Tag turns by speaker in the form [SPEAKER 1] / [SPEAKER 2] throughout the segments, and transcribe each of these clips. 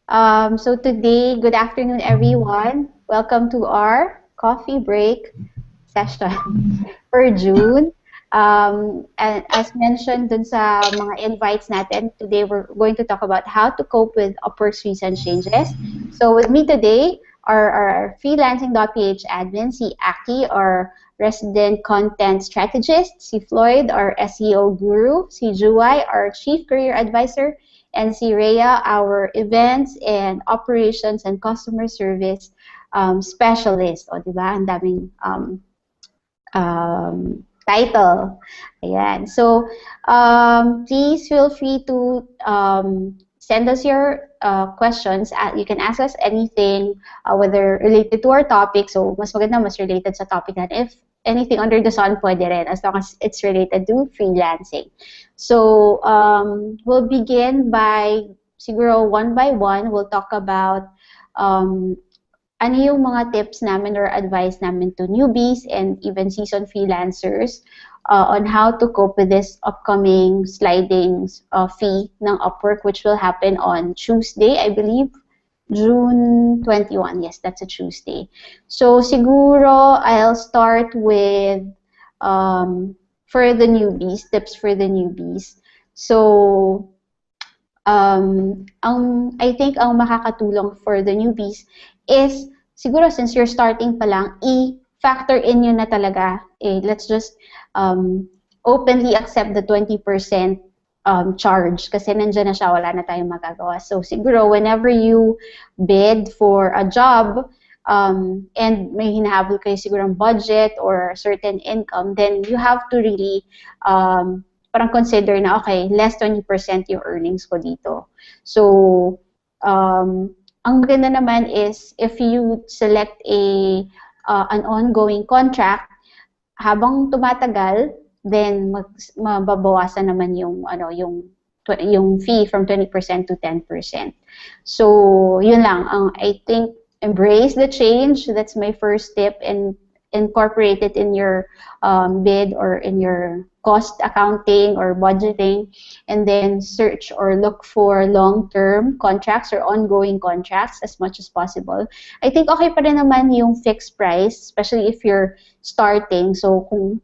[SPEAKER 1] So today, good afternoon, everyone. Welcome to our coffee break session for June. And as mentioned dun sa mga invites natin, today we're going to talk about how to cope with Upwork's recent changes. So with me today are our Freelancing.ph admin, si Aki, our resident content strategist, si Floyd, our SEO guru, si Juwai, our chief career advisor, and si Rhea, our events and operations and customer service specialist. O, di ba? Ang daming title. Ayan. So, please feel free to send us your questions. You can ask us anything, whether related to our topic. So, mas maganda, mas related sa topic natin. If anything under the sun, pwede rin, as long as it's related to freelancing. So, we'll begin by, siguro one by one, we'll talk about ano yung mga tips namin or advice namin to newbies and even seasoned freelancers on how to cope with this upcoming sliding fee ng Upwork, which will happen on Tuesday, I believe, June 21. Yes, that's a Tuesday. So siguro I'll start with for the newbies, tips for the newbies. So I think ang makakatulong for the newbies is siguro since you're starting pa lang, i-factor in nyo na talaga. Let's just openly accept the 20% charge kasi nandiyan na siya, wala na tayong magagawa. So siguro whenever you bid for a job and may hinahabol kayo siguro budget or certain income, then you have to really parang consider na, okay, less 20% yung earnings ko dito. So, ang maganda naman is if you select an ongoing contract, habang tumatagal, then mababawasan naman yung fee from 20% to 10%. So, yun lang. I think embrace the change. That's my first tip, and incorporate it in your bid or in your cost accounting or budgeting, and then search or look for long-term contracts or ongoing contracts as much as possible. I think okay pa rin naman yung fixed price, especially if you're starting. So kung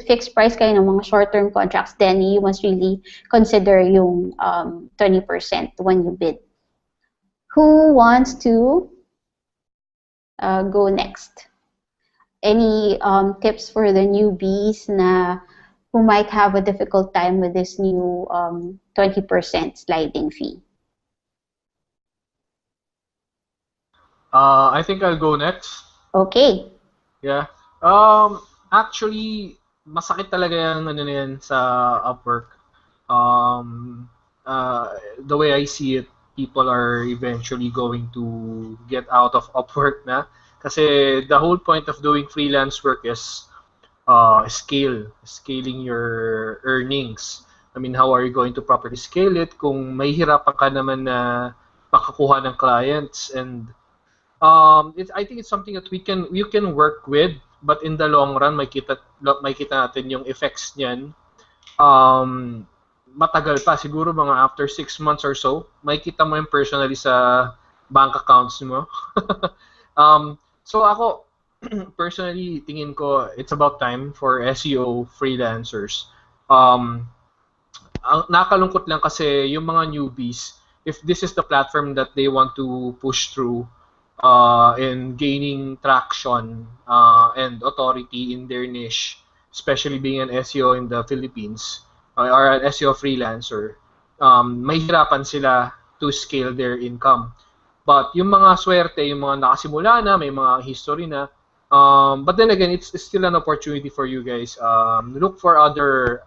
[SPEAKER 1] fixed price kayo ng mga short-term contracts, then you must really consider yung 20% when you bid. Who wants to go next? Any tips for the newbies who might have a difficult time with this new 20% sliding fee?
[SPEAKER 2] I think I'll go next.
[SPEAKER 1] Okay.
[SPEAKER 2] Yeah. Actually, masakit talaga yung ano na yan sa Upwork. The way I see it, people are eventually going to get out of Upwork na. Kasi the whole point of doing freelance work is scaling your earnings. I mean, how are you going to properly scale it kung may hirapan ka naman na makakuha ng clients? And I think it's something that you can work with, but in the long run, may kita natin yung effects niyan. Matagal pa, siguro mga after 6 months or so, may kita mo yung personally sa bank accounts mo. So ako, personally, tingin ko, it's about time for SEO freelancers. Nakalungkot lang kasi yung mga newbies, if this is the platform that they want to push through in gaining traction and authority in their niche, especially being an SEO in the Philippines, or an SEO freelancer, mahihirapan sila to scale their income. But yung mga swerte, yung mga nakasimula na, may mga history na, but then again, it's still an opportunity for you guys. Look for other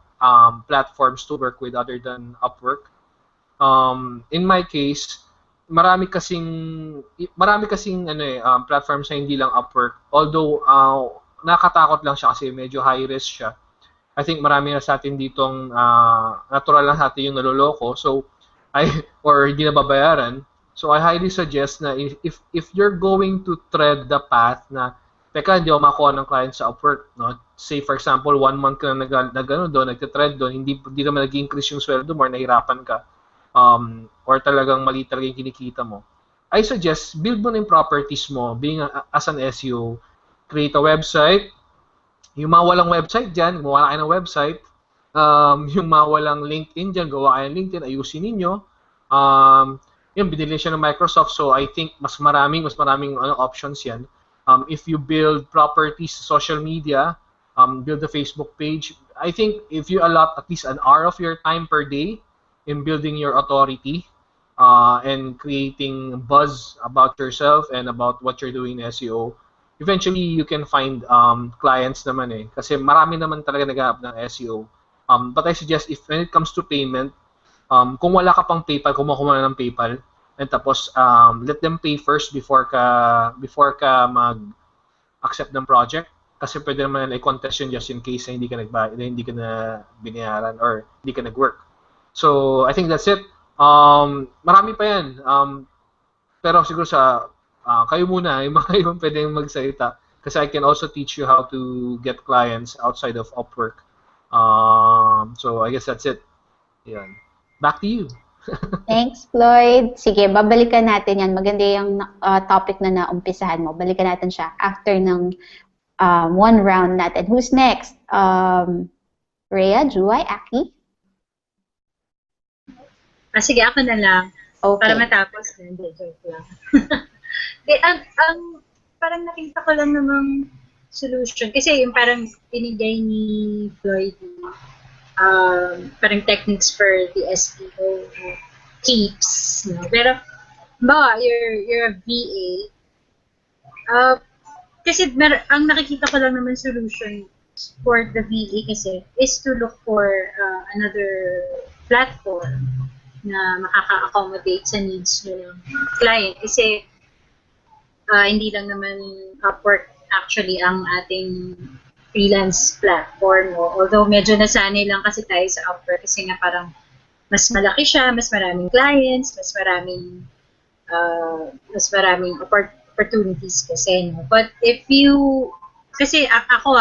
[SPEAKER 2] platforms to work with other than Upwork. In my case, marami kasing platforms na hindi lang Upwork. Although nakatakot lang siya kasi medyo high risk siya. I think marami na sa atin ditong natural lang sa atin yung naloloko. So or hindi nababayaran. So I highly suggest na if you're going to tread the path na teka, hindi ako makuha ng client sa Upwork, no? Say for example, 1 month ka na nagte-tread doon, hindi naman nag-increase yung sweldo mo, nahirapan ka. or talagang mali talaga yung kinikita mo, I suggest build mo na yung properties mo as an SEO. Create a website. Yung mga walang website dyan, gumawa na kayo ng website. Yung mga walang LinkedIn dyan, gawa kayo ng LinkedIn, ayusin ninyo. Yung binili siya ng Microsoft, so I think mas maraming options yan. If you build properties sa social media, build a Facebook page, I think if you allot at least an hour of your time per day in building your authority, and creating buzz about yourself and about what you're doing in SEO, eventually you can find clients naman eh. Kasi marami naman talaga naghahanap ng SEO. But I suggest if when it comes to payment, kung wala ka pang PayPal, kumuha na ng PayPal, and tapos let them pay first before ka mag-accept ng project. Kasi pwede naman i-contest yun just in case na hindi ka na binayaran or hindi ka nag-work. So I think that's it. Marami pa yan. Pero siguro kayo muna, yung mga ibang pwedeng magsalita. Kasi I can also teach you how to get clients outside of Upwork. So I guess that's it. Yan. Back to you.
[SPEAKER 1] Thanks, Floyd. Sige, babalikan natin yan. Maganda yung topic na naumpisahan mo. Balikan natin siya after ng one round natin. Who's next? Rhea, Juway, Aki?
[SPEAKER 3] Sige, ako na lang.
[SPEAKER 1] Okay.
[SPEAKER 3] Para matapos. Hindi, joke lang. Parang nakita ko lang namang solution. Kasi yung parang binigay ni Floyd, parang techniques for the SEO tips. No? Pero, you're a VA. Kasi ang nakikita ko lang naman solution for the VA kasi is to look for another platform na makaka-accommodate sa needs ng client. Kasi hindi lang naman Upwork actually ang ating freelance platform. No? Although medyo nasanay lang kasi tayo sa Upwork kasi nga parang mas malaki siya, mas maraming clients, mas maraming opportunities kasi. No? But if you, kasi ako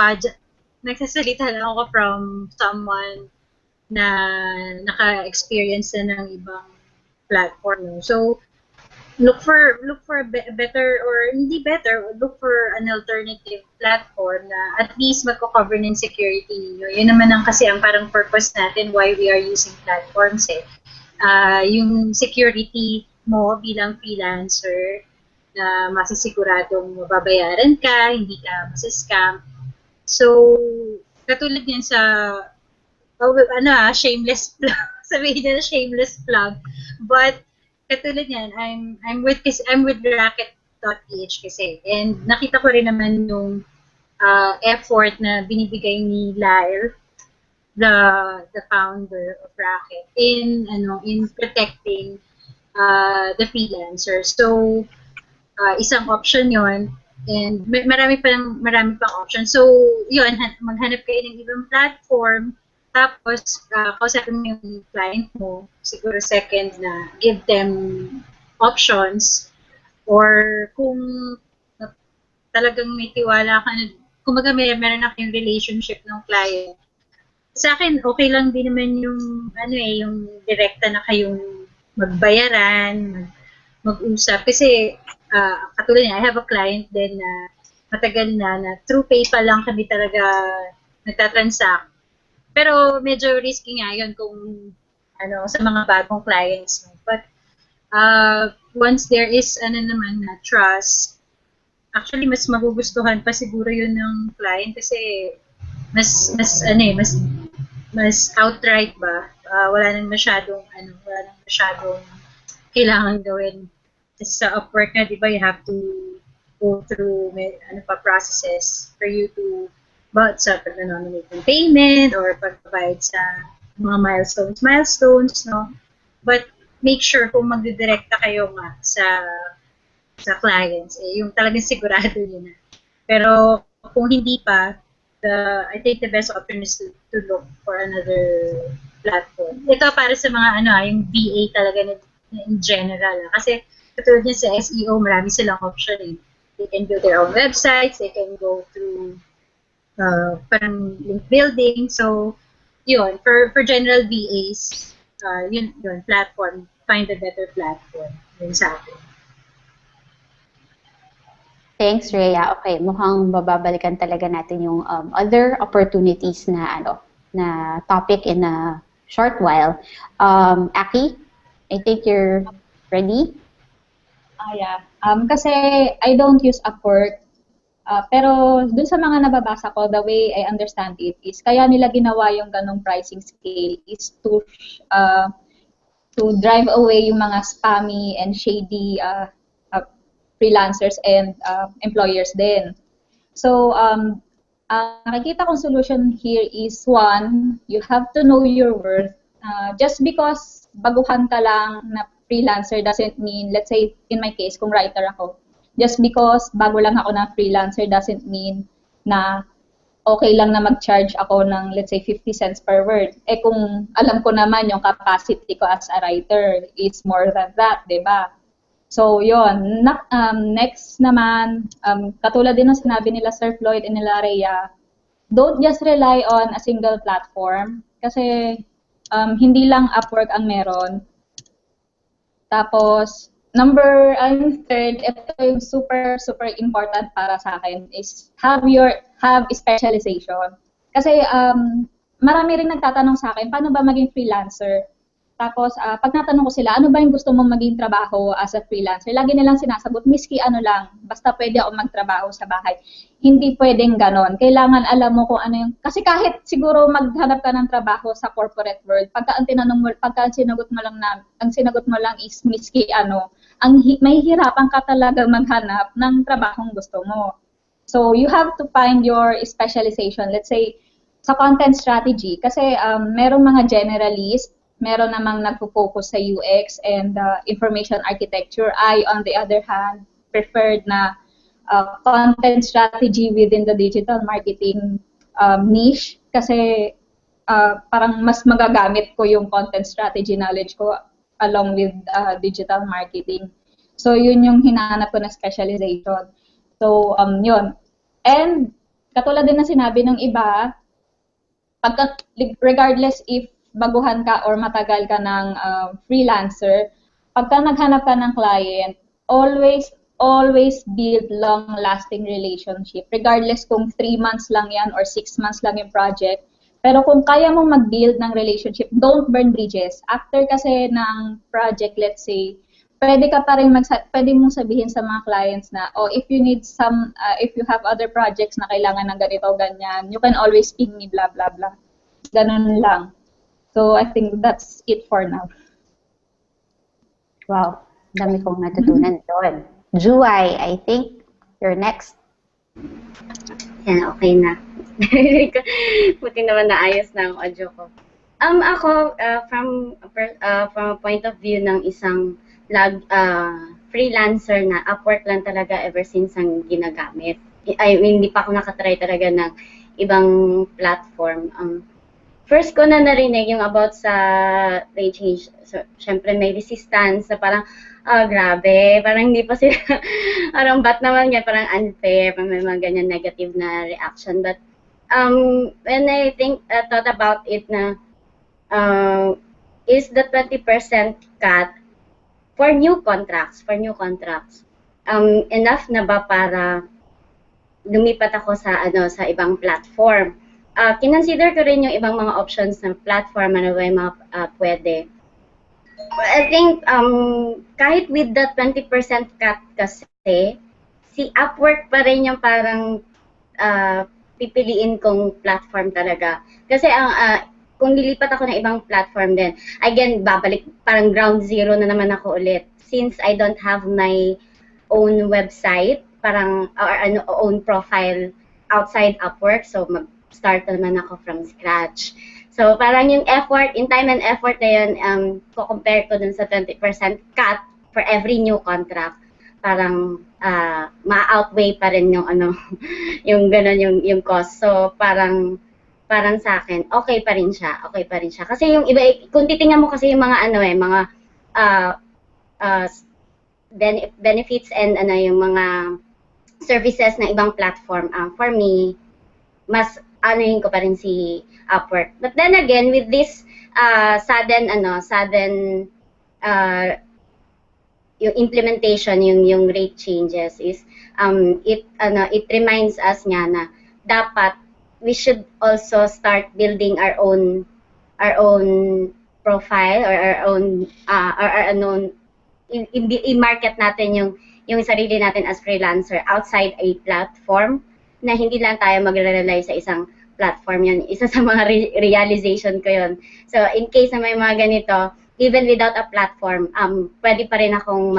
[SPEAKER 3] nagsasalita lang ako from someone na naka-experience na ng ibang platform. No? So, look for a better or hindi better, look for an alternative platform na at least magko-cover ng security niyo. Yun naman kasi ang parang purpose natin why we are using platforms eh. Yung security mo bilang freelancer na masisiguradong mababayaran ka, hindi ka masiscam. So, katulad yan sa shameless plug. Sabihin na shameless plug. But katulad yan, I'm with Racket.ph kasi. And nakita ko rin naman yung effort na binibigay ni Lyle, the founder of Racket, in protecting the freelancers. So isang option yon. And marami pang option. So, yun, maghanap kayo ng ibang platform, tapos kausapin mo yung client mo, siguro second na give them options, or kung talagang may tiwala ka na, kumbaga meron na kayong relationship ng client. Sa akin, okay lang din naman yung, yung direkta na kayong magbayaran, mag-usap. Kasi, katulad niya, I have a client din na matagal na through PayPal lang kami talaga nagtatransact. Pero medyo risky nga yun kung sa mga bagong clients. But once there is naman na trust, actually mas magugustuhan pa siguro yun ng client kasi mas outright ba, wala nang masyadong kailangan gawin. Sa Upwork na, di ba, you have to go through processes for you to sa pag-nominate ng payment or pagbabayad sa mga milestones, no? But make sure kung magdidirekta kayo nga sa clients, yung talagang sigurado nyo na. Pero kung hindi pa, I think the best option is to look for another platform. Ito para sa mga yung VA talaga in general. Kasi katulad niya sa SEO, marami silang option eh. They can build their own websites, they can go through parang link building. So, yun, for general VAs, yun, platform, find a better platform. Yun sa akin.
[SPEAKER 1] Thanks, Rhea. Okay, mukhang bababalikan talaga natin yung other opportunities na na topic in a short while. Aki, I think you're ready.
[SPEAKER 4] Yeah. Kasi I don't use Upwork. Pero dun sa mga nababasa ko, the way I understand it is kaya nila ginawa yung ganong pricing scale is to drive away yung mga spammy and shady freelancers and employers din. So, ang nakikita kong solution here is one, you have to know your worth. Just because baguhan ka lang na freelancer doesn't mean, let's say, in my case, kung writer ako, just because bago lang ako na freelancer doesn't mean na okay lang na mag-charge ako ng, let's say, 50 cents per word. Eh kung alam ko naman yung capacity ko as a writer is more than that, di ba? So, yun. Next naman, katulad din ng sinabi nila Sir Floyd and nila Rhea, don't just rely on a single platform kasi hindi lang Upwork ang meron. Tapos, third, ito yung super, super important para sa akin is have specialization. Kasi marami rin nagtatanong sa akin, paano ba maging freelancer? Tapos, pag natanong ko sila, ano ba yung gusto mong maging trabaho as a freelancer? Lagi nilang sinasagot, miski ano lang, basta pwede ako magtrabaho sa bahay. Hindi pwedeng ganon. Kailangan alam mo kung ano yung, kasi kahit siguro maghanap ka ng trabaho sa corporate world, pagka ang sinagot mo lang is miski ano, mahihirapan ka talaga maghanap ng trabahong gusto mo. So, you have to find your specialization. Let's say, sa content strategy, kasi merong mga generalist, meron namang nagpo-focus sa UX and information architecture. I, on the other hand, preferred na content strategy within the digital marketing niche kasi parang mas magagamit ko yung content strategy knowledge ko along with digital marketing. So, yun yung hinahanap ko na specialization. So, yun. And, katulad din na sinabi ng iba, regardless if baguhan ka or matagal ka ng freelancer, pagka naghanap ka ng client, always build long-lasting relationship. Regardless kung 3 months lang yan or 6 months lang yung project. Pero kung kaya mong mag-build ng relationship, don't burn bridges. After kasi ng project, let's say, pwede mong sabihin sa mga clients na, if you need if you have other projects na kailangan ng ganito, ganyan, you can always ping me, blah, blah, blah. Ganun lang. So, I think that's it for now.
[SPEAKER 1] Wow, dami kong natutunan doon. Juway, I think you're next.
[SPEAKER 5] Yan, okay na. Buti naman naayos na ang audio ko. Ako, from a point of view ng isang freelancer na Upwork lang talaga ever since ang ginagamit. I mean, hindi pa ako nakatry talaga ng ibang platform. First ko na narinig yung about sa rate change. So, syempre may resistance na parang, grabe, parang hindi pa sila, parang ba't naman yan, parang unfair, parang may mga ganyan negative na reaction. But when I thought about it na, is the 20% cut for new contracts, enough na ba para lumipat ako sa ibang platform? Kinonsider ko rin yung ibang mga options ng platform, ano ba yung mga pwede. I think kahit with the 20% cut kasi, si Upwork pa rin yung parang pipiliin kong platform talaga. Kasi kung lilipat ako ng ibang platform din, again, babalik, parang ground zero na naman ako ulit. Since I don't have my own website, parang, or own profile outside Upwork, so start naman ako from scratch. So, parang yung effort, in time and effort na yun, compare ko dun sa 20% cut for every new contract, parang ma-outweigh pa rin yung yung ganun yung cost. So, parang sa akin, okay pa rin siya. Kasi yung iba, kung titingnan mo kasi yung mga mga benefits and yung mga services ng ibang platform, for me, mas anuhin ko pa rin si Upwork. But then again, with this sudden yung implementation, yung rate changes is it reminds us nga na dapat we should also start building our own profile or our own i-market natin yung sarili natin as freelancer outside a platform, na hindi lang tayo magre-rely sa isang platform. Yun, isa sa mga realization ko yun. So, in case na may mga ganito, even without a platform, pwede pa rin akong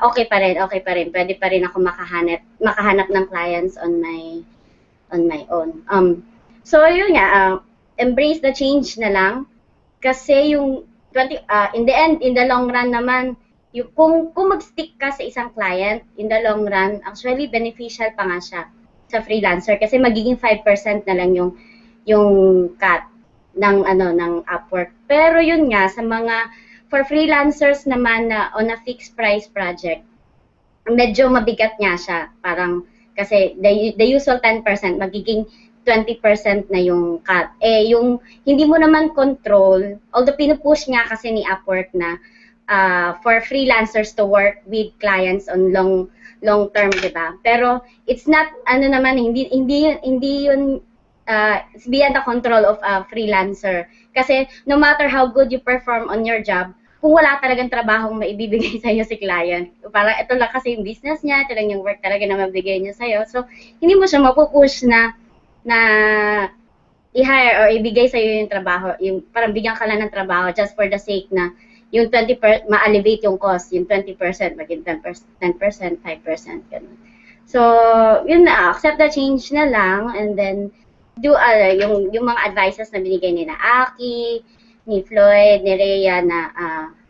[SPEAKER 5] okay pa rin. Pwede pa rin ako makahanap ng clients on my own. So, yun nga, embrace the change na lang. Kasi yung in the end, in the long run naman, kung mag-stick ka sa isang client, in the long run, actually beneficial pa nga siya sa freelancer kasi magiging 5% na lang yung cut ng Upwork. Pero yun nga, for freelancers naman na on a fixed price project, medyo mabigat nga siya. Parang, kasi the usual 10%, magiging 20% na yung cut. Yung hindi mo naman control, although pinupush nga kasi ni Upwork na for freelancers to work with clients on long term, di ba? Pero it's not hindi yun it's beyond the control of a freelancer. Kasi no matter how good you perform on your job, kung wala talagang trabahong maibibigay sa'yo si client, parang ito lang kasi yung business niya, ito lang yung work talaga na mabigay niya sa'yo. So, hindi mo siya mapupush na i-hire or ibigay sa'yo yung trabaho, yung parang bigyan ka lang ng trabaho just for the sake na yung 20% ma-elevate yung cost, yung 20% maging 10%, 5%, ganun. So, yun na, accept the change na lang and then do yung mga advices na binigay ni na Aki, ni Floyd, ni Rhea na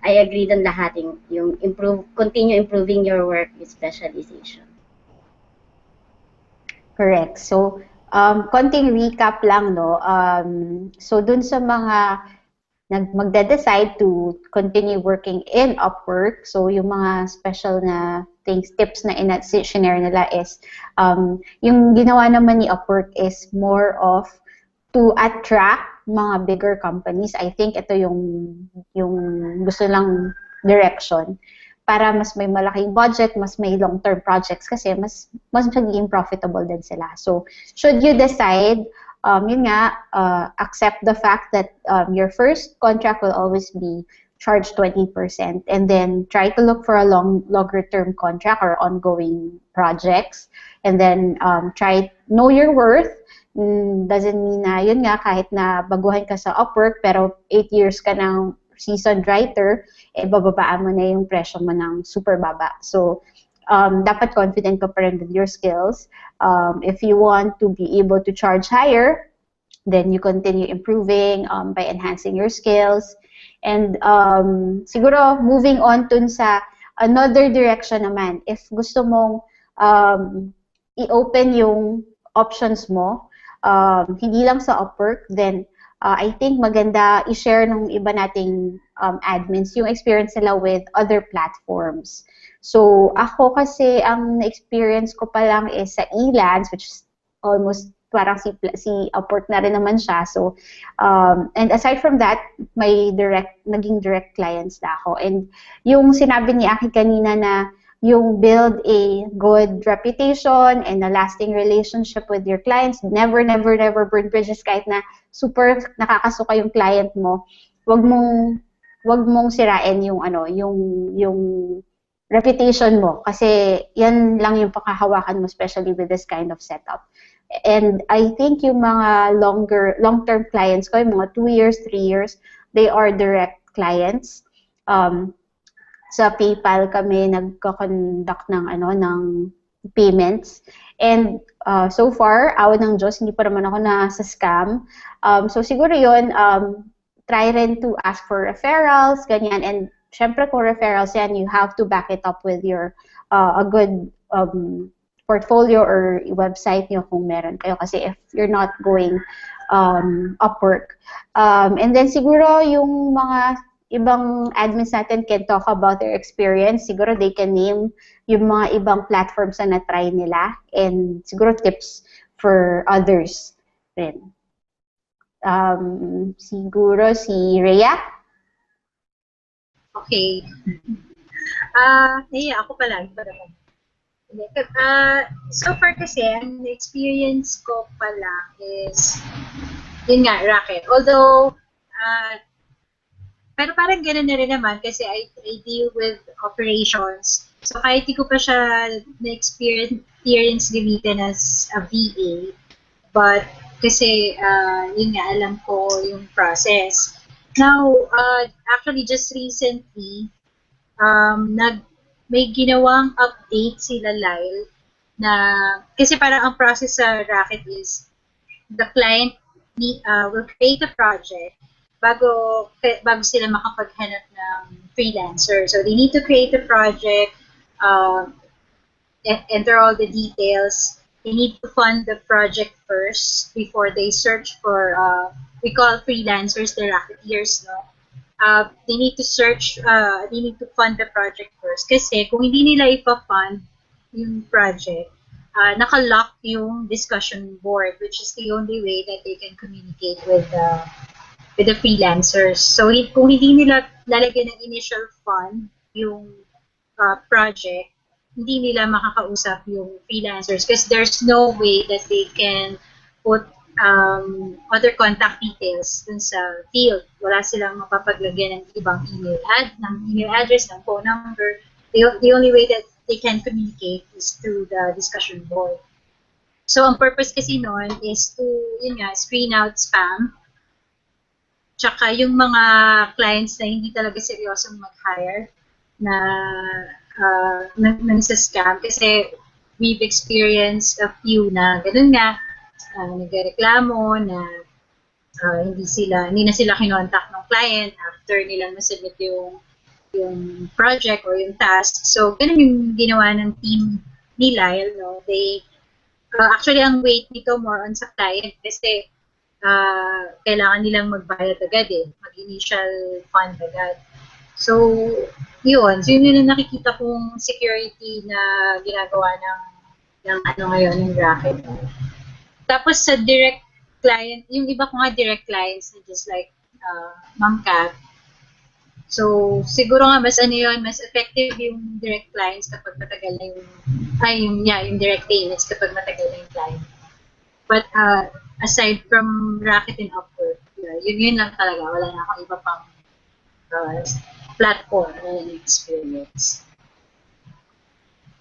[SPEAKER 5] I agree dun lahat yung continue improving your work with specialization.
[SPEAKER 1] Correct. So, konting recap lang, no? So, dun sa mga magde-decide to continue working in Upwork, so yung mga special na tips na share nila is, yung ginawa naman ni Upwork is more of to attract mga bigger companies. I think ito yung gusto lang direction para mas may malaking budget, mas may long-term projects kasi mas magiging profitable din sila. So, should you decide, yun nga, accept the fact that your first contract will always be charged 20% and then try to look for a longer-term contract or ongoing projects and then know your worth. Doesn't mean na, yun nga, kahit na baguhan ka sa Upwork pero 8 years ka ng seasoned writer, bababaan mo na yung presyo mo ng super baba. So, dapat confident ka pa rin with your skills. If you want to be able to charge higher, then you continue improving by enhancing your skills. And siguro, moving on dun sa another direction naman, if gusto mong i-open yung options mo, hindi lang sa Upwork, then I think maganda i-share ng iba nating admins yung experience nila with other platforms. So, ako kasi, ang experience ko pa lang is sa Elance, which is almost parang si Upwork na rin naman siya. So, and aside from that, naging direct clients na ako. And yung sinabi ni Aki kanina na yung build a good reputation and a lasting relationship with your clients, never burn bridges kahit na super nakakasuka yung client mo. Wag mong sirain yung reputation mo kasi yan lang yung pakahawakan mo, especially with this kind of setup. And I think yung mga long-term clients ko, yung mga 2 years, 3 years, they are direct clients. Sa PayPal kami nagko-conduct ng payments. And so far, awa ng Diyos, hindi pa naman ako sa scam. So siguro yun, try rin to ask for referrals, ganyan. And syempre kung referrals yan, you have to back it up with your a good portfolio or website nyo kung meron kayo. Kasi if you're not going Upwork. And then siguro yung mga ibang admins natin can talk about their experience. Siguro they can name yung mga ibang platforms na na-try nila and siguro tips for others rin. Siguro si Rhea?
[SPEAKER 3] Okay. Ako pala. So far kasi, ang experience ko pala is, yun nga, racket. Although, pero parang gano'n na rin naman kasi I deal with operations. So kahit di ko pa siya na-experience gamitin as a VA, but kasi yun nga, alam ko yung process. Now, actually just recently, may ginawang update sila Lyle na, kasi parang ang process sa Racket is the client will create a project bago sila makapaghanap ng freelancer. So they need to create a project, enter all the details. They need to fund the project first before they search for, we call freelancers, the racketeers, no? They need to they need to fund the project first. Kasi kung hindi nila ipa-fund yung project, naka-lock yung discussion board, which is the only way that they can communicate with the freelancers. So kung hindi nila lalagyan ng initial fund yung project, hindi nila makakausap yung freelancers because there's no way that they can put other contact details dun sa field. Wala silang mapapaglagyan ng ibang ng email address, ng phone number. The only way that they can communicate is through the discussion board. So, ang purpose kasi nun is to, yun nga, screen out spam. Tsaka yung mga clients na hindi talaga seryosong mag-hire na nagsascam kasi we've experienced a few na ganun nga, nagreklamo na hindi na sila kinontak ng client after nilang nasubmit yung project or yung task. So, ganun yung ginawa ng team ni Lyle, no? They, actually, ang weight nito more on sa client kasi kailangan nilang magbayad agad mag-initial fund agad. So, yun. So, yun yung nakikita kong security na ginagawa ng ngayon, ng Racket. Tapos sa direct client, yung iba ko nga direct clients na just like Ma'am Kat. So, siguro nga mas mas effective yung direct clients kapag matagal na yung direct payments kapag matagal na yung client. But aside from Racket and Upwork, yun lang talaga. Wala na akong iba pang platform na experience.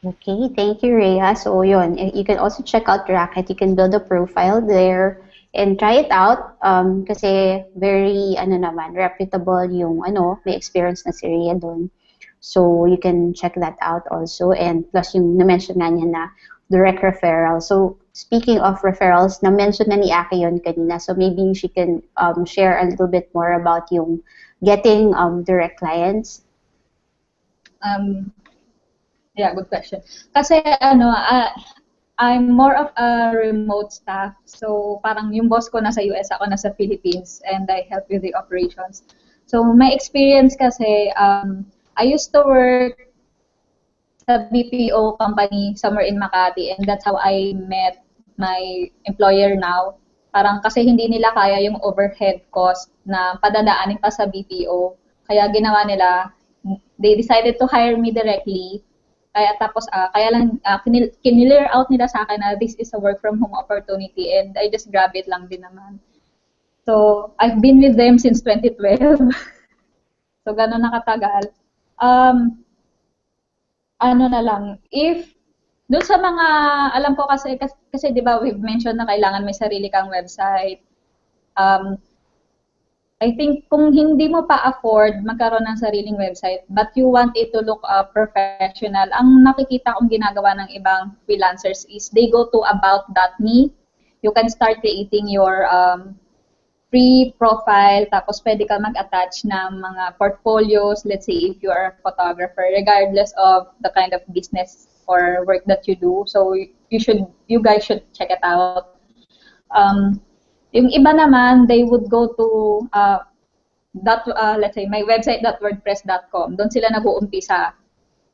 [SPEAKER 1] Okay, thank you, Rhea. So, yun, you can also check out Racket. You can build a profile there and try it out kasi very, reputable yung, may experience na si Rhea doon. So, you can check that out also. And plus, yung na-mention nga niya na direct referral. So, speaking of referrals, na-mention na ni Aki yun kanina. So, maybe she can share a little bit more about yung getting direct clients.
[SPEAKER 4] Yeah, good question. Kasi I'm more of a remote staff. So parang yung boss ko nasa US, ako nasa Philippines, and I help with the operations. So my experience kasi, I used to work sa BPO company somewhere in Makati, and that's how I met my employer now. Parang kasi hindi nila kaya yung overhead cost na padadaanin pa sa BPO. Kaya ginawa nila, they decided to hire me directly. Kaya tapos, kaya lang kinilear out nila sa akin na this is a work from home opportunity, and I just grab it lang din naman. So, I've been with them since 2012. So, gano'n nakatagal. If doon sa mga, alam ko kasi di ba we've mentioned na kailangan may sarili kang website. I think kung hindi mo pa afford magkaroon ng sariling website but you want it to look professional, ang nakikita kong ginagawa ng ibang freelancers is they go to about.me. You can start creating your free profile, tapos pwede ka mag-attach ng mga portfolios, let's say if you are a photographer, regardless of the kind of business or work that you do. So you guys should check it out. Yung iba naman, they would go to let's say my website.wordpress.com. Doon sila nag-uumpisa.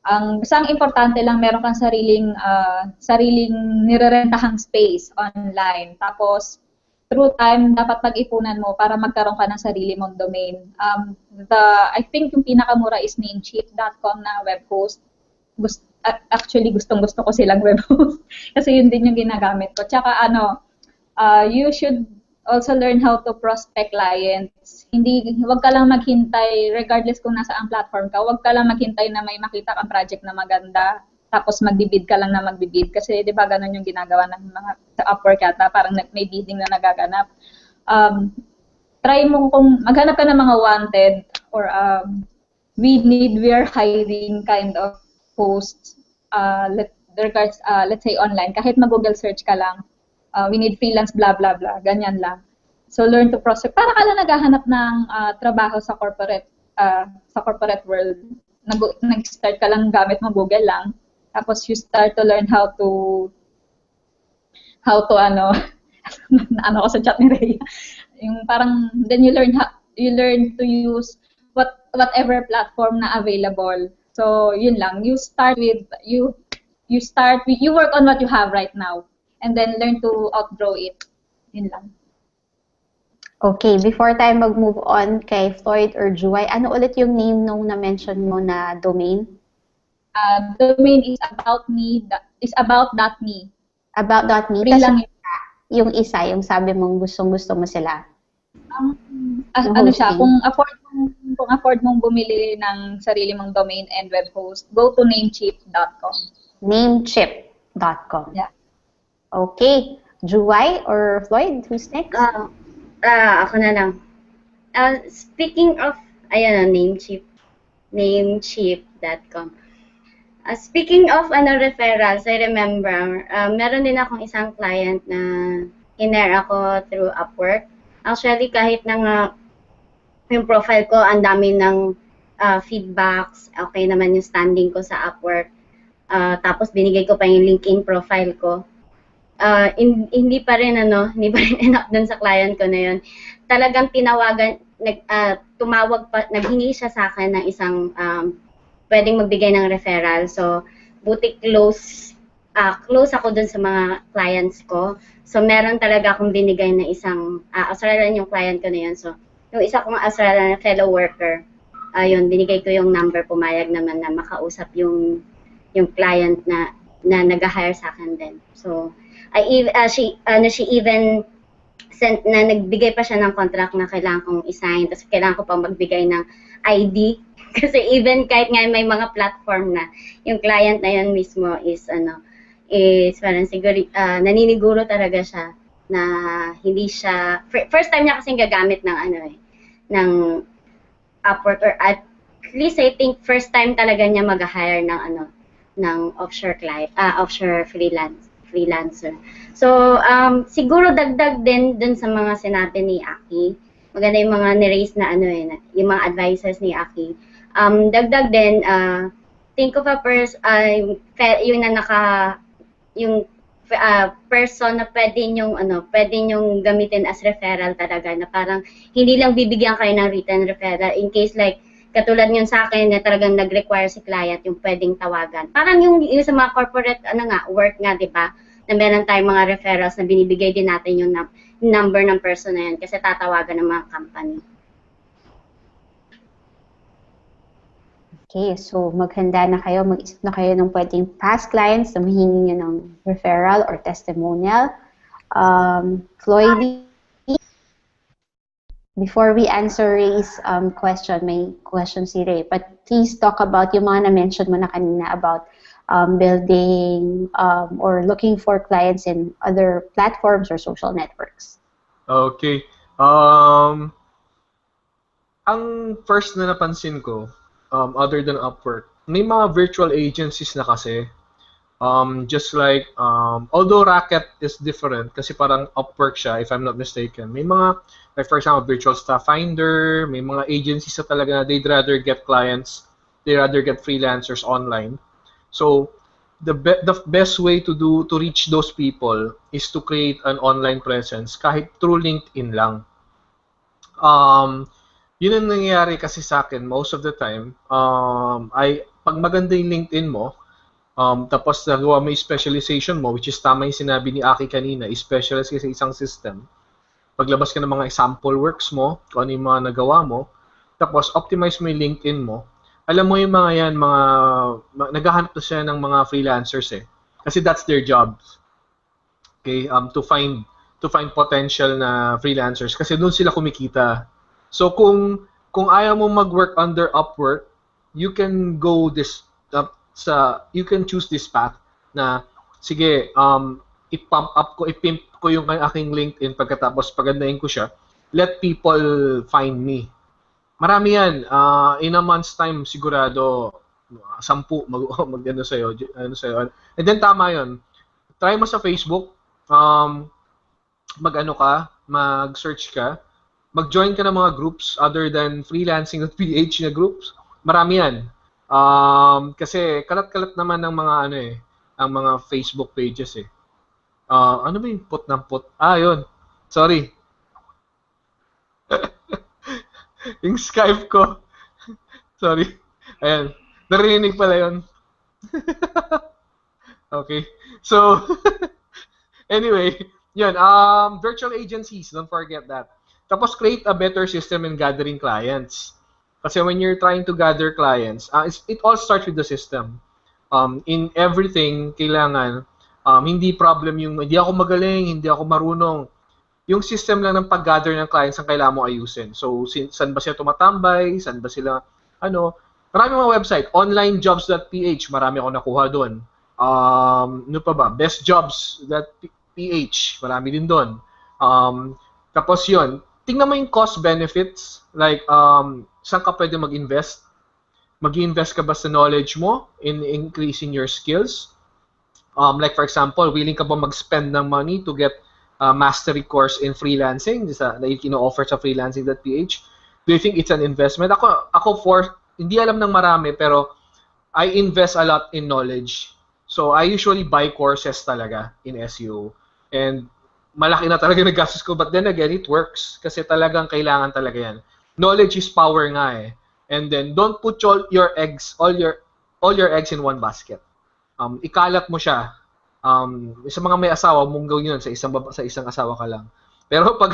[SPEAKER 4] Ang isang importante lang, meron kang sariling nirerentahang space online. Tapos through time, dapat pag-ipunan mo para magkaroon ka ng sarili mong domain. I think yung pinakamura is namecheap.com na web host. Actually, gustong-gusto ko silang web host kasi yun din yung ginagamit ko. Tsaka you should also learn how to prospect clients. Wag ka lang maghintay, regardless kung nasa ang platform ka, wag ka lang maghintay na may makita kang project na maganda, tapos magbibid ka lang na magbibid. Kasi di ba ganun yung ginagawa ng mga sa Upwork yata, parang may bidding na nagaganap. Try mo kung maghanap ka ng mga wanted or we are hiring kind of posts, let's say online, kahit mag-Google search ka lang, we need freelance, blah, blah, blah, ganyan lang. So, learn to prospect. Para ka lang naghahanap ng trabaho sa corporate world. Nag-start ka lang gamit mo Google lang. Tapos, you start to learn how to ano ko sa chat ni Rhea. Yung parang, then you learn to use whatever platform na available. So, yun lang. You work on what you have right now. And then learn to outgrow it. Yun lang.
[SPEAKER 1] Okay, before tayo mag-move on kay Floyd or Juway, ano ulit yung name nung na-mention mo na domain?
[SPEAKER 4] Domain is about.me.
[SPEAKER 1] About.me?
[SPEAKER 4] Free lang
[SPEAKER 1] yung isa, yung sabi mong gustong-gusto mo sila.
[SPEAKER 4] Ano siya, kung afford mong bumili ng sarili mong domain and web host, go to namecheap.com.
[SPEAKER 1] Namecheap.com.
[SPEAKER 4] Yeah.
[SPEAKER 1] Okay. Juway or Floyd, who's next?
[SPEAKER 5] Ako na lang. Speaking of, Namecheap. Namecheap.com. Speaking of referrals, I remember, meron din akong isang client na hire ako through Upwork. Actually, kahit na yung profile ko, ang dami ng feedbacks, okay naman yung standing ko sa Upwork. Tapos binigay ko pa yung LinkedIn profile ko. Hindi pa rin enough dun sa client ko na yun. Talagang naghingi siya sa akin ng isang pwedeng magbigay ng referral. So, buti close ako dun sa mga clients ko. So, meron talaga akong binigay na isang Australian yung client ko na yun. So, yung isa kong Australian fellow worker, binigay ko yung number, pumayag naman na makausap yung client na nag-hire sa akin din. So, she even sent na nagbigay pa siya ng contract na kailangan kong i-sign, tapos kailangan ko pang magbigay ng ID. Kasi even kahit nga may mga platform na, yung client na yun mismo is parang siguro naniniguro talaga siya na hindi siya first time niya kasing gagamit ng Upwork, or at least I think first time talaga niya mag-hire ng offshore freelancer. So, siguro dagdag din dun sa mga sinabi ni Aki. Maganda yung mga ni-raise na yung mga advisors ni Aki. Dagdag din, think of a person, yung person na pwede nyong gamitin as referral talaga, na parang hindi lang bibigyan kayo ng written referral in case like katulad yun sa akin na talagang nag-require si client yung pwedeng tawagan. Parang yung sa mga corporate work nga, di ba? Na meron tayong mga referrals na binibigay din natin yung number ng person na yun kasi tatawagan ng mga company.
[SPEAKER 1] Okay, so maghanda na kayo, mag-isip na kayo ng pwedeng past clients na mahingi nyo ng referral or testimonial. Floyd, before we answer Ray's question, may question si Ray, but please talk about yung mga na-mention mo na kanina about building or looking for clients in other platforms or social networks.
[SPEAKER 2] Okay. Ang first na napansin ko, other than Upwork, may mga virtual agencies na kasi. Just like, although Racket is different, kasi parang Upwork siya, if I'm not mistaken. May mga, like for example, Virtual Staff Finder, may mga agencies na talaga na they'd rather get clients, they'd rather get freelancers online. So, the best way to reach those people is to create an online presence, kahit through LinkedIn lang. Yun ang nangyayari kasi sa akin most of the time. Pag maganda yung LinkedIn mo, tapos nagawa mo yung specialization mo, which is tama yung sinabi ni Aki kanina, specialize ka sa isang system. Maglabas ka ng mga example works mo, kung ano yung mga nagawa mo, tapos optimize mo yung LinkedIn mo. Alam mo yung mga yan, naghahanap na siya ng mga freelancers eh. Kasi that's their jobs. Okay, to find potential na freelancers kasi doon sila kumikita. So kung ayaw mo mag-work under Upwork, you can go you can choose this path na sige, i-pump up ko, i-pimp ko yung aking LinkedIn pagkatapos pagandahin ko siya. Let people find me. Marami yan. In a month's time, sigurado 10 mag-ano sa'yo. And then tama yun. Try mo sa Facebook, mag-search ka, mag-join ka ng mga groups other than Freelancing.ph na groups. Marami yan. Kasi kalat-kalat naman ng mga ang mga Facebook pages eh. Ano ba yung put ng put? Yun. Sorry. Yung Skype ko. Sorry. Ayan. Narinig pala yun. Okay. So, anyway, yun. Virtual agencies, don't forget that. Tapos, create a better system in gathering clients. Kasi when you're trying to gather clients, it all starts with the system. In everything, kailangan, hindi problem yung, hindi ako magaling, hindi ako marunong. Yung system lang ng pag-gather ng clients ang kailangan mo ayusin. So, saan ba sila tumatambay? Saan ba sila, marami mga website. Onlinejobs.ph, marami ako nakuha doon. Ano pa ba? Bestjobs.ph, marami din doon. Tapos yun, tingnan mo yung cost benefits. Like, saan ka pwede mag-invest? Mag-invest ka ba sa knowledge mo in increasing your skills? Like, for example, willing ka ba mag-spend ng money to get mastery course in freelancing na ino-offer sa freelancing.ph? Do you think it's an investment? Ako hindi alam ng marami, pero I invest a lot in knowledge. So, I usually buy courses talaga in SEO. And malaki na talaga nagastos ko. But then again, it works. Kasi talagang kailangan talaga yan. Knowledge is power nga eh. And then, don't put all your eggs in one basket. Ikalat mo siya. Sa mga may asawa, mong gawin yun sa isang asawa ka lang. Pero pag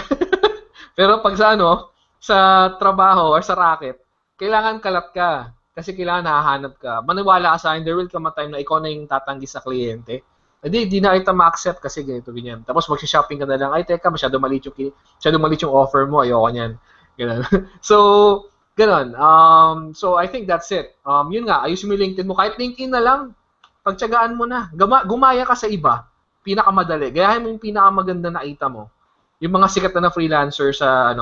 [SPEAKER 2] sa trabaho or sa racket, kailangan kalat ka. Kasi kailangan nahahanap ka. Maniwala ka sa akin, there will come a time na ikaw na yung tatanggi sa kliyente. Hindi na kita ma-accept kasi ganito, ganyan. Tapos mag-shopping ka na lang, ay teka, masyado maliit yung offer mo, ayoko niyan. Ganun. So, ganun. So, I think that's it. Yun nga, ayusin mo yung LinkedIn mo. Kahit LinkedIn na lang, pagtsagaan mo na. Gumaya ka sa iba. Pinakamadali. Gayahin mo yung pinakamaganda na kita mo. Yung mga sikat na freelancer sa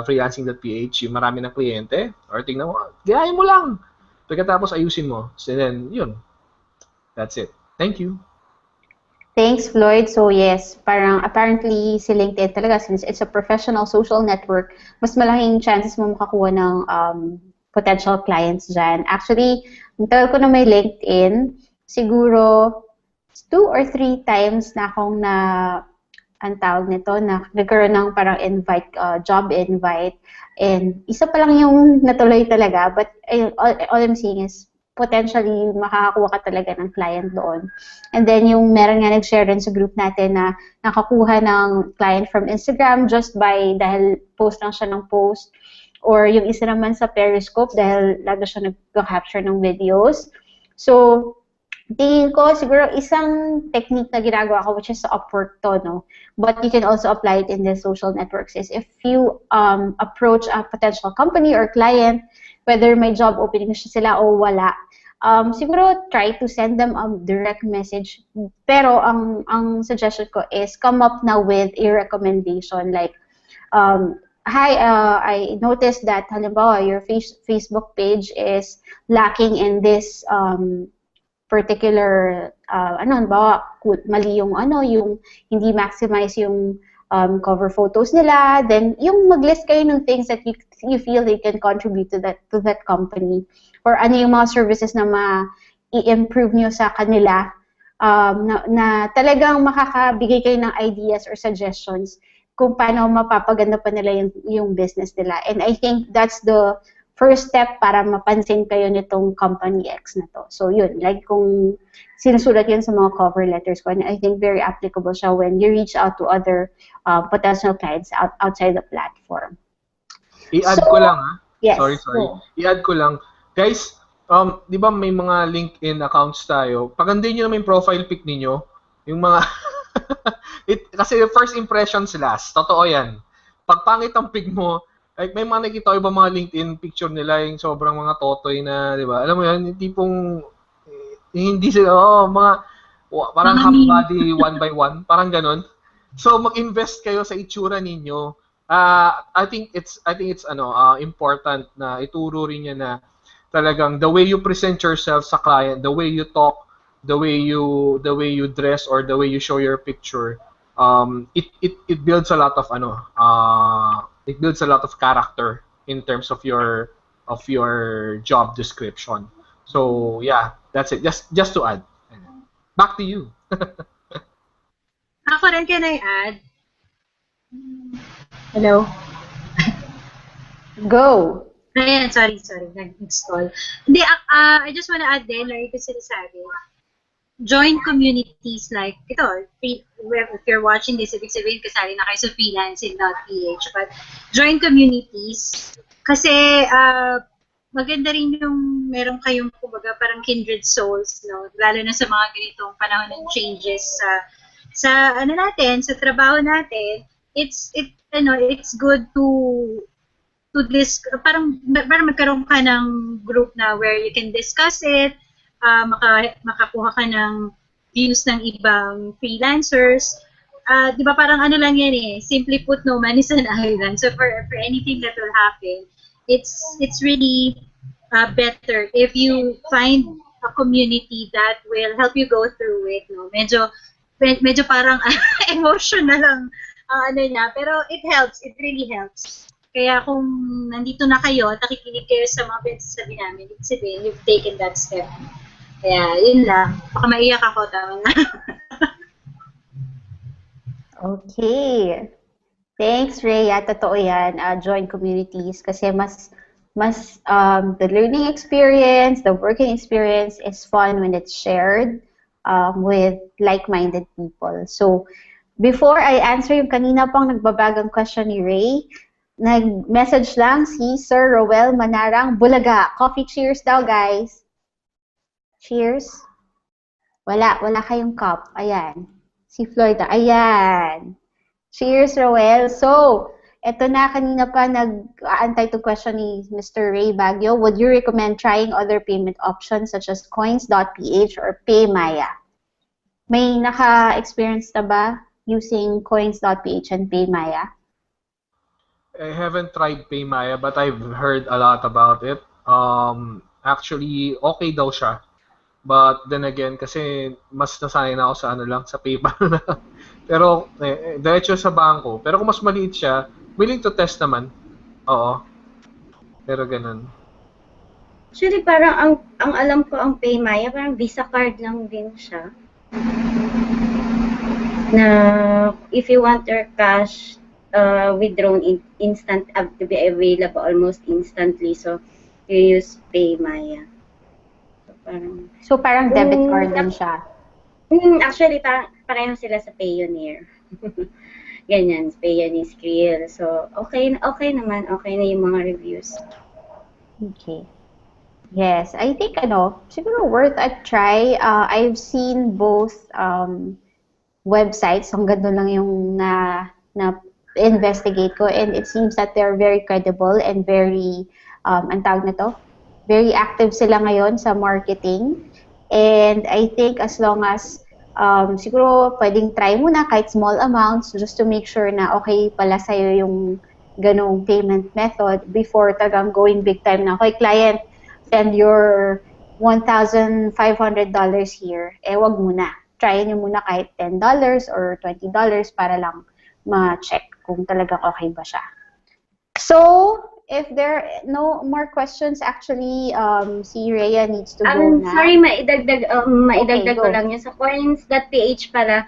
[SPEAKER 2] freelancing.ph, yung marami ng kliyente, or tingnan mo, gayahin mo lang. Pagkatapos ayusin mo. So then, yun. That's it. Thank you.
[SPEAKER 1] Thanks, Floyd. So yes, parang apparently si LinkedIn talaga, since it's a professional social network, mas malaking chances mo makakuha ng potential clients dyan. Actually, tagal ko na may LinkedIn, siguro 2 or 3 times na akong ang tawag nito, na nagkaroon ng parang job invite. And isa pa lang yung natuloy talaga, but all I'm saying is, potentially makakakuha ka talaga ng client doon. And then yung meron nga nag-share rin sa group natin na nakakuha ng client from Instagram dahil post lang siya ng post. Or yung isa naman sa Periscope dahil lagi siya nag-capture ng videos. So, tingin ko siguro isang technique na ginagawa ko, which is sa Upwork to, no? But you can also apply it in the social networks, is if you approach a potential company or client, whether may job opening sila o wala, siguro try to send them a direct message. Pero ang suggestion ko is come up now with a recommendation like, hi, I noticed that halimbawa your Facebook page is lacking in this particular mali yung yung hindi maximize yung cover photos nila, then yung mag-list kayo ng things that you feel they can contribute to that company, or ano yung mga services na i-improve nyo sa kanila, na talagang makakabigay kayo ng ideas or suggestions kung paano mapapaganda pa nila yung business nila. And I think that's the first step para mapansin kayo nitong company X na to. So yun, like kung sinusulat yun sa mga cover letters ko, and I think very applicable siya when you reach out to other potential clients outside the platform.
[SPEAKER 2] I-add ko lang
[SPEAKER 1] Yes.
[SPEAKER 2] Sorry. I-add ko lang. Guys, di ba may mga LinkedIn accounts tayo? Pagandahin nyo naman yung profile pic ninyo. Yung mga... kasi first impressions last. Totoo yan. Pag pangit ang pic mo, like may mga nakita ko iba mga LinkedIn picture nila yung sobrang mga totoy na, di ba? Alam mo yan, yung tipong... hindi sila, parang half body, one by one. Parang ganun. So, mag-invest kayo sa itsura ninyo. I think it's important na ituro rin niya na talagang the way you present yourself sa client, the way you talk, the way you dress, or the way you show your picture, it builds a lot of it builds a lot of character in terms of your job description. So yeah, that's it. Just to add. Back to you.
[SPEAKER 3] Ako rin, can I add? Hello?
[SPEAKER 1] Go!
[SPEAKER 3] Ayan, sorry, nag-install. Hindi, I just wanna add din, like yung sinasabi, join communities like, ito, if you're watching this, ibig sabihin kasali na kayo sa Freelancing.ph, but join communities, kasi maganda rin yung meron kayong, kumbaga, parang kindred souls, no? Lalo na sa mga ganitong panahon ng changes sa trabaho natin. It's good to parang magkaroon ka ng group na where you can discuss it, makakuha ka ng views ng ibang freelancers. Di ba parang ano lang yan eh, simply put, no man is an island. So for anything that will happen, it's really better if you find a community that will help you go through it, no? Medyo parang emotional lang pero it really helps. Kaya kung nandito na kayo, nakikinig kayo sa mga pinagsasabi namin, ibig sabihin, you've taken that step. Kaya, yun lang. Baka maiyak ako, tama na.
[SPEAKER 1] Okay. Thanks, Rhea. Totoo yan. Join communities kasi mas the learning experience, the working experience is fun when it's shared with like-minded people. So, before I answer yung kanina pang nagbabagang question ni Ray, nag-message lang si Sir Roel Manarang, Bulaga. Coffee cheers daw, guys. Cheers. Wala kayong cup. Ayan. Si Florida. Ayan. Cheers, Roel. So, eto na, kanina pa nag-aantay to question ni Mr. Ray Baguio. Would you recommend trying other payment options such as coins.ph or PayMaya? May naka-experience na ba using coins.ph and PayMaya?
[SPEAKER 2] I haven't tried PayMaya, but I've heard a lot about it. Actually, okay daw siya. But then again, kasi mas nasanay na ako sa sa PayPal na. Pero, diretso sa bangko. Pero kung mas maliit siya, willing to test naman. Oo. Pero ganun.
[SPEAKER 5] Actually, parang ang alam ko ang PayMaya, parang Visa card lang din siya. Na if you want your cash withdrawn instant to be available almost instantly, so you use PayMaya.
[SPEAKER 1] So parang debit card din siya.
[SPEAKER 5] Actually, pareho sila sa Payoneer. Ganyan, Payoneer Skrill. So okay naman, okay na yung mga reviews.
[SPEAKER 1] Okay. Yes, I think siguro worth a try. I've seen both websites. Hanggang doon lang yung na investigate ko, and it seems that they're very credible and very very active sila ngayon sa marketing. And I think as long as siguro pwedeng try muna kahit small amounts just to make sure na okay pala sa'yo yung ganong payment method before talagang going big time na, okay, client, send your $1,500 here. Wag muna. Try nyo muna kahit $10 or $20 para lang ma-check kung talagang okay ba siya. So, if there are no more questions, actually, si Rhea needs to go na.
[SPEAKER 5] Sorry, maidagdag ko lang yun. Sa coins.ph pala,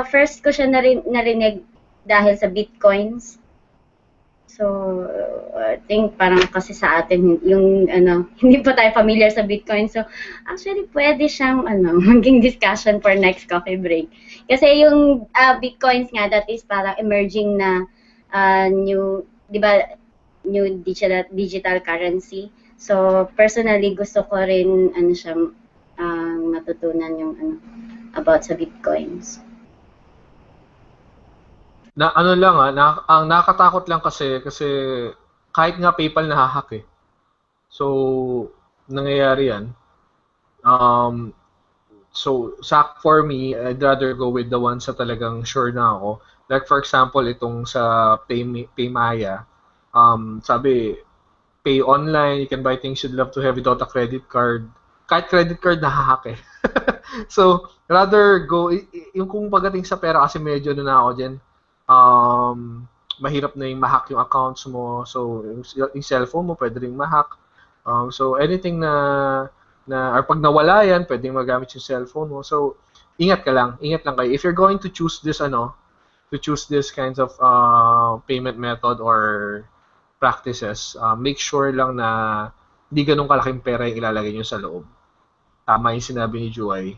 [SPEAKER 5] first ko siya narinig dahil sa Bitcoins. So, I think parang kasi sa atin yung hindi pa tayo familiar sa Bitcoin. So actually pwede siyang maging discussion for next coffee break. Kasi yung Bitcoins nga, that is parang emerging na new, 'di ba, new digital currency. So personally gusto ko rin siya matutunan yung about sa Bitcoins.
[SPEAKER 2] Ano lang ang nakakatakot lang kasi kahit nga PayPal nahahack eh. So nangyayari 'yan. So for me, I'd rather go with the ones sa talagang sure na ako. Like for example, itong sa Paymaya, sabi pay online, you can buy things you'd love to have without a credit card. Kahit credit card nahahack eh. So rather go yung kung pagdating sa pera kasi medyo na ako diyan. Mahirap na yung ma-hack yung accounts mo. So, yung cellphone mo, pwede ring ma-hack. So, anything or pag nawala yan, pwedeng magamit yung cellphone mo. So, ingat lang kayo. If you're going to choose this, kinds of payment method or practices, make sure lang na hindi ganun kalaking pera yung ilalagay nyo sa loob. Tama yung sinabi ni Joy.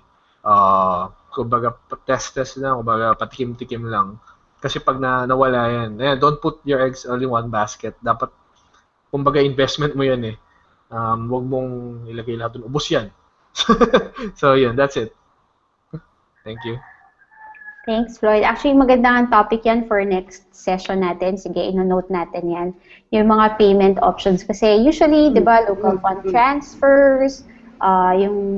[SPEAKER 2] Kumbaga, test lang, kumbaga, patikim-tikim lang. Kasi pag nawala yan, don't put your eggs all in one basket. Dapat, kumbaga, investment mo yan eh. Huwag mong ilagay lahat dun. Ubus yan. So, yun. That's it. Thank you.
[SPEAKER 1] Thanks, Floyd. Actually, magandang topic yan for next session natin. Sige, ino-note natin yan. Yung mga payment options. Kasi usually, di ba, local fund transfers, yung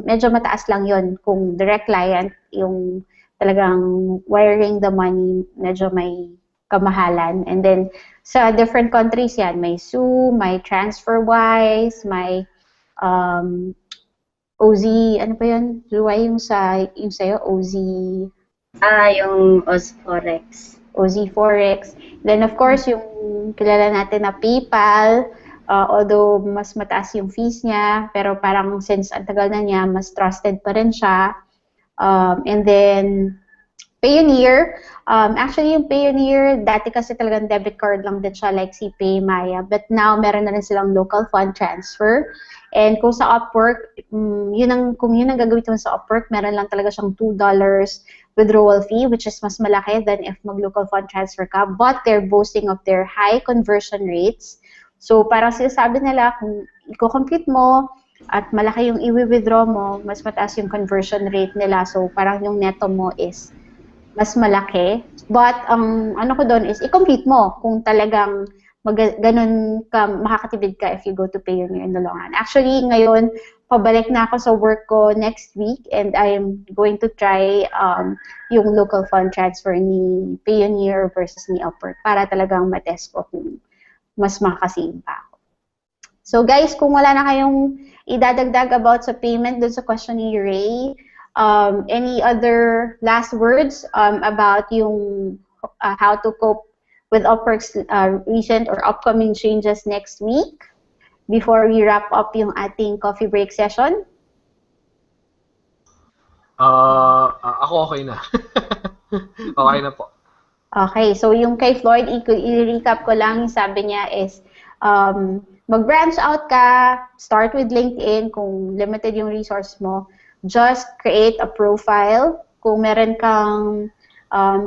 [SPEAKER 1] medyo mataas lang yun. Kung direct client, yung talagang wiring the money, medyo may kamahalan. And then, sa different countries yan, may SU, may TransferWise, may OZ, ano pa yun? Zuway yung sa'yo, OZ?
[SPEAKER 5] Yung OzForex.
[SPEAKER 1] OZ Forex. Then, of course, yung kilala natin na PayPal, although mas mataas yung fees niya, pero parang since ang tagal na niya, mas trusted pa rin siya. And then, Payoneer. Actually, yung Payoneer, dati kasi talagang debit card lang din siya like si Paymaya. But now, meron na rin silang local fund transfer. And kung sa Upwork, kung yun ang gagawin mo sa Upwork, meron lang talaga siyang $2 withdrawal fee, which is mas malaki than if mag-local fund transfer ka. But they're boasting of their high conversion rates. So, parang sinasabi nila, kung i-compute mo, at malaki yung i-withdraw mo, mas mataas yung conversion rate nila. So, parang yung neto mo is mas malaki. But, ang ano ko doon is, i-compute mo kung talagang ganun ka, makakatipid ka if you go to Payoneer in the long run. Actually, ngayon, pabalik na ako sa work ko next week and I'm going to try yung local fund transfer ni Payoneer versus ni Upwork para talagang matest ko kung mas makakasave pa ako. So guys, kung wala na kayong idadagdag about sa payment dun sa question ni Ray, any other last words about yung how to cope with Upwork's recent or upcoming changes next week before we wrap up yung ating coffee break session?
[SPEAKER 2] Ako okay na. Okay na po.
[SPEAKER 1] Okay, so yung kay Floyd, i-recap ko lang, yung sabi niya is, mag-branch out ka, start with LinkedIn kung limited yung resource mo. Just create a profile. Kung meron kang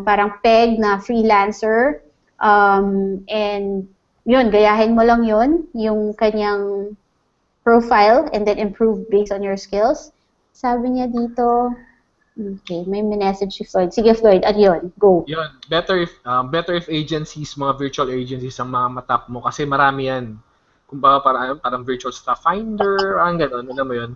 [SPEAKER 1] parang peg na freelancer, and yun, gayahin mo lang yun, yung kanyang profile, and then improve based on your skills. Sabi niya dito, okay, may message si Floyd. Sige Floyd, ano yun? Go.
[SPEAKER 2] Yun, better if agencies, mga virtual agencies ang mga matap mo kasi marami yan. Kung ba parang virtual staff finder, ang gano'n, ano mo yun.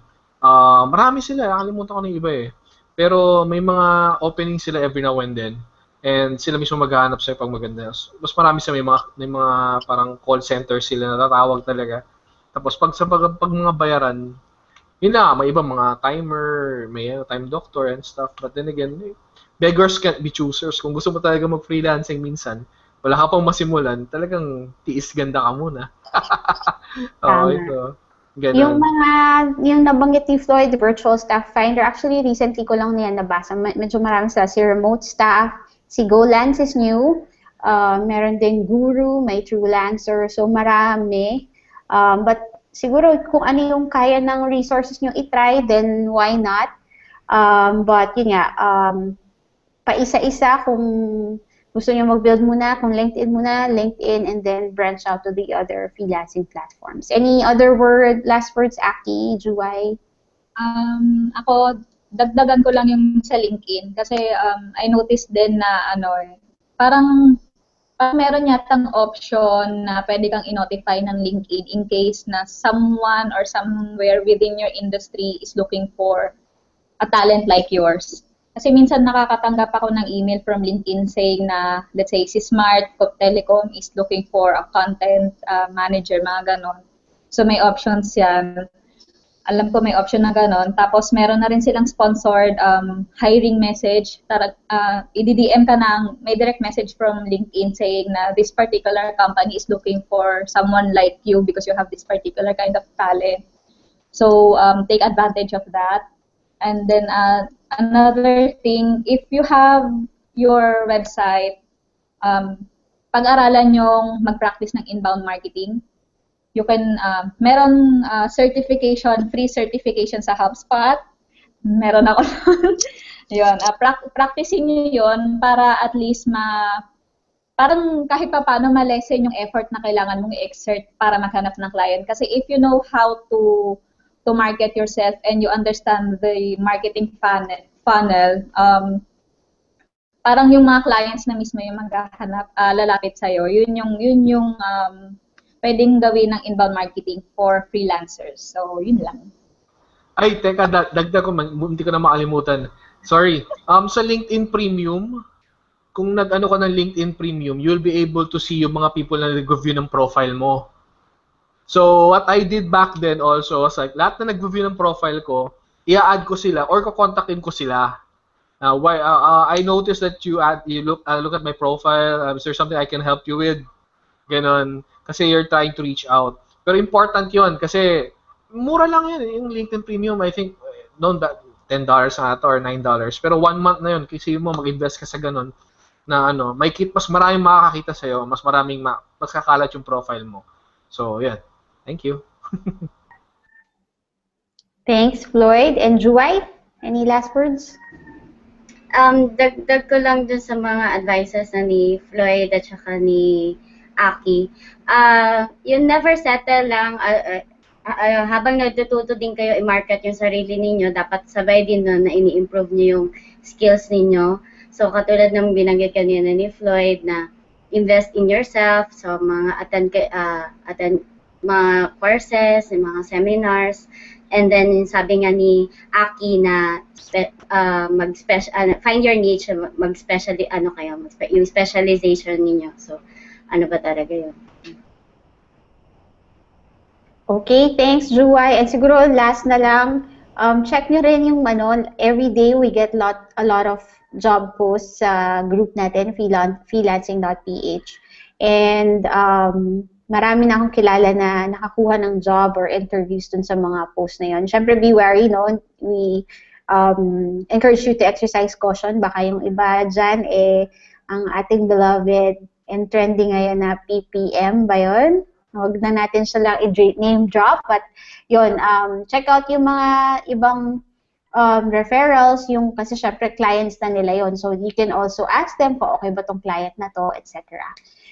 [SPEAKER 2] Marami sila, nakalimutan ko ng iba eh. Pero may mga opening sila every now and then. And sila mismo maghahanap sa'yo pag maganda. Mas marami sila, may mga parang call center sila na tatawag talaga. Tapos pag mga bayaran, yun na, may ibang mga timer, may time doctor and stuff. But then again, beggars can't be choosers. Kung gusto mo talaga mag-freelancing minsan, wala ka pang masimulan, talagang tiis ganda ka muna. Ito. Ganun.
[SPEAKER 1] Yung nabanggit ni Floyd, virtual staff finder, actually recently ko lang na yan nabasa. Medyo marami sila. Si remote staff, si Golands is new. meron din Guru, may Freelancer, so marami. But siguro kung ano yung kaya ng resources nyo i-try, then why not? But yun nga, paisa-isa kung gusto nyo mag-build muna, kung LinkedIn, and then branch out to the other freelancing platforms. Any other last words, Aki, Juwai?
[SPEAKER 4] Ako, dagdagan ko lang yung sa LinkedIn kasi I noticed din na parang meron yatang option na pwede kang i-notify ng LinkedIn in case na someone or somewhere within your industry is looking for a talent like yours. Kasi minsan nakakatanggap ako ng email from LinkedIn saying na, let's say, si Smart Telecom is looking for a content manager, mga ganon. So may options yan. Alam ko may option na ganon. Tapos meron na rin silang sponsored hiring message. I-DM ka ng, may direct message from LinkedIn saying na this particular company is looking for someone like you because you have this particular kind of talent. So take advantage of that. And then another thing, if you have your website, pag-aralan yung mag-practice ng inbound marketing. You can, meron certification, free certification sa HubSpot. Meron ako yun. Practicing nyo yun para at least parang kahit pa paano ma-lessen yung effort na kailangan mong i-exert para maghanap ng client. Kasi if you know how to market yourself and you understand the marketing funnel, parang yung mga clients na mismo yung maghahanap, lalapit sa'yo. Yun yung pwedeng gawin ng inbound marketing for freelancers. So, yun lang.
[SPEAKER 2] Ay, teka, dagdag ko, hindi ko na makalimutan. Sorry. Sa LinkedIn Premium, kung nag-ano ka ng LinkedIn Premium, you'll be able to see yung mga people na nag-review ng profile mo. So, what I did back then also was like, lahat na nag-review ng profile ko, i-add ko sila or kukontakin ko sila. I noticed that you look at my profile. Is there something I can help you with? Ganon. Kasi you're trying to reach out. Pero important yun kasi mura lang yun. Yung LinkedIn Premium, I think, noon $10 na ito or $9. Pero 1 month na yun. Kasi mo mag-invest ka sa ganon na mas maraming makakakita sa'yo, mas maraming mas kakalat yung profile mo. So, yeah. Thank you.
[SPEAKER 1] Thanks, Floyd. And Juwai, any last words?
[SPEAKER 5] Dagdag ko lang dun sa mga advices na ni Floyd at saka ni Aki. You never settle lang. Habang natututo din kayo i-market yung sarili ninyo, dapat sabay din nun na ini-improve nyo yung skills ninyo. So, katulad ng binanggit kanina ni Floyd na invest in yourself. So, mga attend mga courses, mga seminars, and then sabi nga ni Aki na find your niche, yung specialization ninyo. So, ano ba talaga yun?
[SPEAKER 1] Okay, thanks, Juwai. And siguro last na lang, check nyo rin yung every day we get a lot of job posts sa group natin, Freelancing.ph. And marami na akong kilala na nakakuha ng job or interviews dun sa mga posts na yun. Siyempre, be wary, no? We encourage you to exercise caution. Baka yung iba dyan, ang ating beloved and trending ngayon na PPM ba yun? Huwag na natin siya lang name drop. But yun, check out yung mga ibang referrals, kasi syempre clients na nila yun. So you can also ask them kung okay ba tong client na to, etc.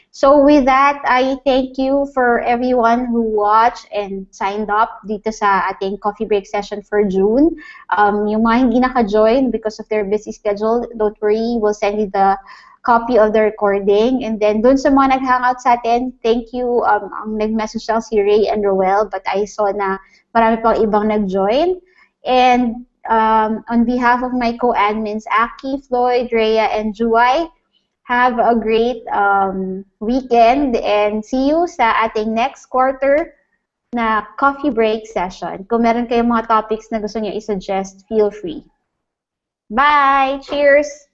[SPEAKER 1] So with that, I thank you for everyone who watched and signed up dito sa ating coffee break session for June. Yung mga hindi naka-join because of their busy schedule, don't worry, we'll send you the copy of the recording. And then dun sa mga nag-hangout sa atin, thank you. Ang nag-message lang si Ray and Roel, but I saw na marami pang ibang nag-join. And on behalf of my co-admins, Aki, Floyd, Rhea, and Juwai, have a great weekend and see you sa ating next quarter na coffee break session. Kung meron kayong mga topics na gusto niyo i-suggest, feel free. Bye! Cheers!